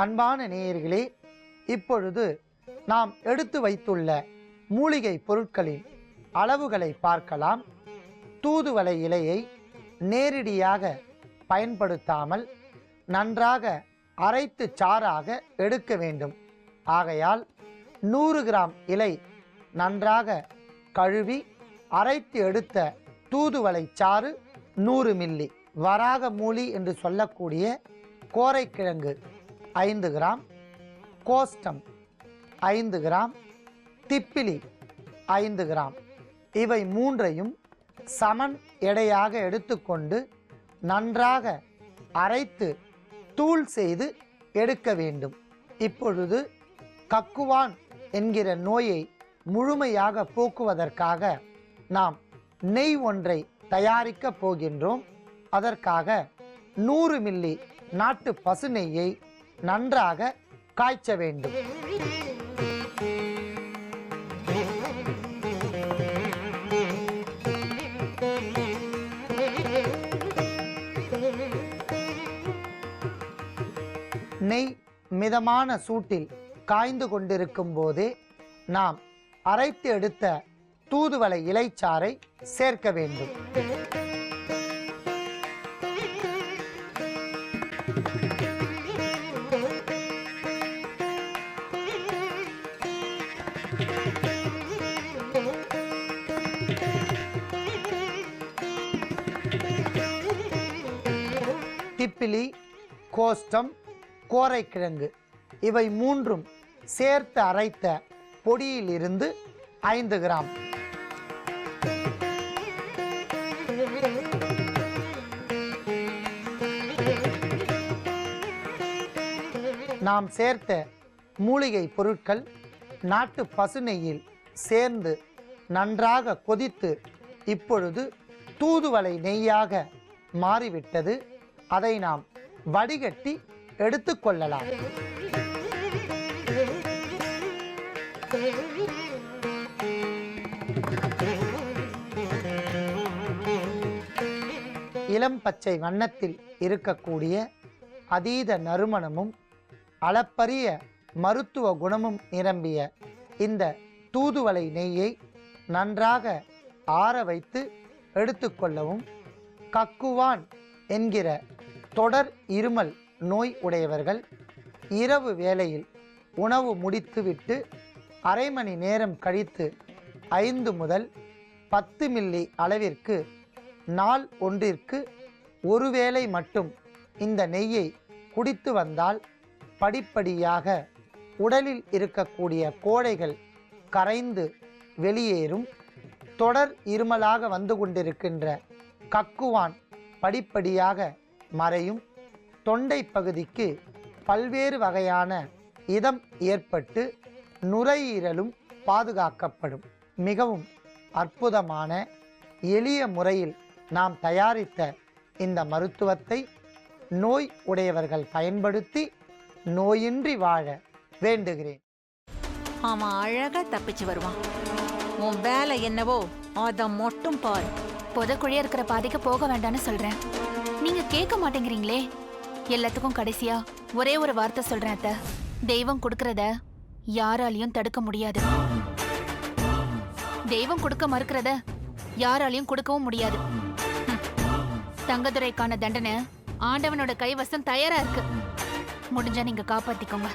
அன்பான நேயர்களே, இப்பொழுது நாம் எடுத்து வைத்துள்ள மூலிகை பொருட்களின் அளவுகளை பார்க்கலாம். தூதுவளை இலையை நேரடியாக பயன்படுத்தாமல் நன்றாக அரைத்து சாறாக எடுக்க வேண்டும். ஆகையால் 100 கிராம் இலை நன்றாக கழுவி அரைத்து எடுத்த தூதுவளை சாறு 100 மில்லி, வராக மூலி என்று சொல்லக்கூடிய கோரைக்கிழங்கு 5 கிராம், கோஷ்டம் 5 கிராம், திப்பிலி 5 கிராம், இவை மூன்றையும் சமன் எடையாக எடுத்துக்கொண்டு நன்றாக அரைத்து தூள் செய்து எடுக்க வேண்டும். இப்பொழுது கக்குவான் என்கிற நோயை முழுமையாக போக்குவதற்காக நாம் நெய் ஒன்றை தயாரிக்க போகின்றோம். அதற்காக 100 மில்லி நாட்டு பசு நெய்யை நன்றாக காய்ச்ச வேண்டும். நெய் மிதமான சூட்டில் காய்ந்து கொண்டிருக்கும் போதே நாம் அரைத்து எடுத்த தூதுவளை இலைச்சாறை சேர்க்க வேண்டும். திப்பிலி, கோஷ்டம், கோரைக்கிழங்கு இவை மூன்றும் சேர்த்து அரைத்த பொடியிலிருந்து 5 கிராம், நாம் சேர்த்த மூலிகை பொருட்கள் நாட்டு பசு நெய்யில் சேர்ந்து நன்றாக கொதித்து இப்பொழுது தூதுவளை நெய்யாக மாறிவிட்டது. அதை நாம் வடிகட்டி எடுத்துக்கொள்ளலாம். இளம் பச்சை வண்ணத்தில் இருக்கக்கூடிய அதீத நறுமணமும் அளப்பரிய மருத்துவ குணமும் நிரம்பிய இந்த தூதுவளை நெய்யை நன்றாக ஆற வைத்து எடுத்துக்கொள்ளவும். கக்குவான் என்கிற தொடர் இருமல் நோய் உடையவர்கள் இரவு வேளையில் உணவு முடித்துவிட்டு அரை மணி நேரம் கழித்து 5 முதல் 10 மில்லி அளவிற்கு நாள் ஒன்றிற்கு ஒரு வேளை மட்டும் இந்த நெய்யை குடித்து வந்தால் படிப்படியாக உடலில் இருக்கக்கூடிய கோழைகள் கரைந்து வெளியேறும். தொடர் இருமலாக வந்து கொண்டிருக்கின்ற கக்குவான் படிப்படியாக மறையும். தொண்டை பகுதிக்கு பல்வேறு வகையான இதம் ஏற்பட்டு நுரையீரலும் பாதுகாக்கப்படும். மிகவும் அற்புதமான எளிய முறையில் நாம் தயாரித்த இந்த மருத்துவத்தை நோய் உடையவர்கள் பயன்படுத்தி நோயின்றி வாழ வேண்டுகிறேன். அவன் அழகா தப்பிச்சு வருவான். உன் வேலை என்னவோ அத மட்டும் பாரு. புதக்குழியா இருக்கிற பாதைக்கு போக வேண்டாம்னு சொல்றேன், நீங்க கேட்க மாட்டேங்கிறீங்களே. எல்லாத்துக்கும் கடைசியா ஒரே ஒரு வார்த்தை சொல்றேன் அத்தை. தெய்வம் கொடுக்கறத யாராலையும் தடுக்க முடியாது. தெய்வம் கொடுக்க மறுக்கிறத யாராலையும் கொடுக்கவும் முடியாது. தங்கதுரைக்கான தண்டனை ஆண்டவனோட கைவசம் தயாரா இருக்கு. முடிஞ்சா நீங்க காப்பாத்திக்கோங்க.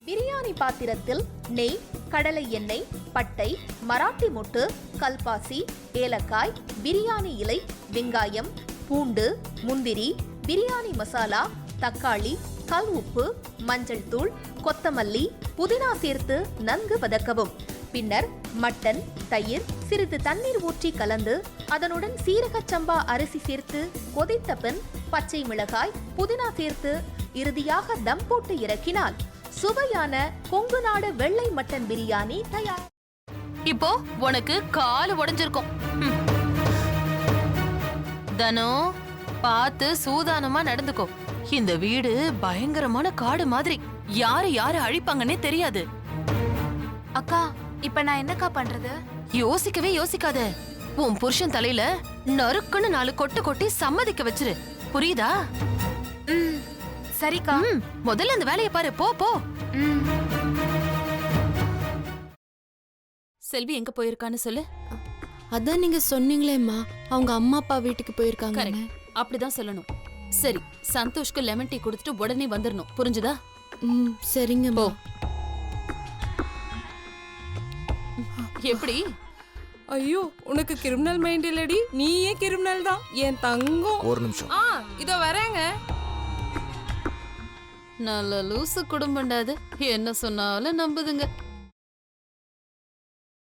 பிரியாணி பாத்திரத்தில் நெய், கடலை எண்ணெய், பட்டை, மராட்டி மொட்டு, கல்பாசி, ஏலக்காய், பிரியாணி இலை, வெங்காயம், பூண்டு, முந்திரி, பிரியாணி மசாலா, தக்காளி, கல் உப்பு, மஞ்சள் தூள், கொத்தமல்லி, புதினா சேர்த்து நன்கு வதக்கவும். பின்னர் மட்டன், தயிர், சிறிது தண்ணீர் ஊற்றி கலந்து அதனுடன் சீரகச் சம்பா அரிசி சேர்த்து கொதித்த பின் பச்சை மிளகாய், புதினா சேர்த்து இறுதியாக தம் போட்டு இறக்கினால் சுவையான கொங்கு நாடு வெள்ளை மட்டன் பிரியாணி தயார். இப்போ உனக்கு கால் உடைஞ்சிருக்கும். தனோ, பார்த்து சூதானமா நடந்துக்கோ. இந்த வீடு பயங்கரமான காடு மாதிரி, யாரு யாரு அழிப்பாங்கன்னே தெரியாது. அக்கா, இப்ப நான் என்னக்கா பண்றது? யோசிக்கவே யோசிக்காத. உன் புருஷன் தலையில நறுக்குன்னு 4 கொட்டு கொட்டி சம்மதிக்க வச்சிரு. புரியுதா? சரிக்கா. முதல்ல அந்த வேலையை பாரு. போ போ. செல்வி எங்க போயிருக்கான்னு சொல்லு. அதான் நீங்க சொன்னீங்களேம்மா, அவங்க அம்மா அப்பா வீட்டுக்கு போயிருக்காங்க. கரெக்ட், அப்படிதான் சொல்லணும். சரி, சந்தோஷ்க்கு லெமன் டீ கொடுத்துட்டு உடனே வந்துடணும். புரிஞ்சுதா? சரிங்கம்மா. எப்படி? ஐயோ, உனக்கு கிரிமினல் மைண்ட் இல்லடி, நீயே கிரிமினல் தான் என் தங்கம். ஒரு நிமிஷம். இதோ வரேங்க. நல்ல லூசு குடும்பம்டாது, என்ன சொன்னாலும் நம்புதுங்க.